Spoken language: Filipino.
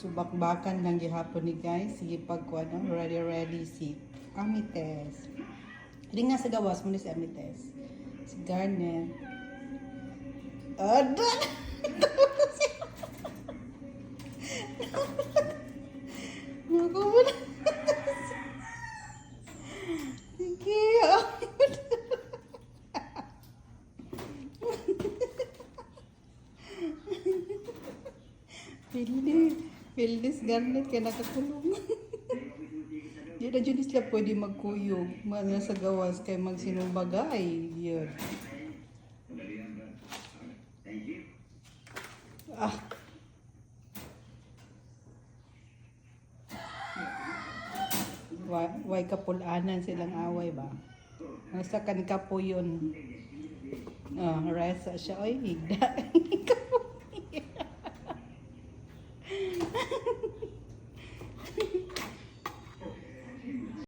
Subakbakan lang gihapon ni guys. Sige pagkuan no? Ready si Amites. Hindi nga sa gawas mo ni si Amites. Si Garnet. Ada! Naku mo na. Sige. Pildes Garnet kaya nakakulong. Di na dyan sila pwede magkuyog. Mga sa gawas kay magsinumbagay. Yun. Ah. Way kapulanan silang away ba? Nasa kanika po yun. Resa siya. Oy, higda.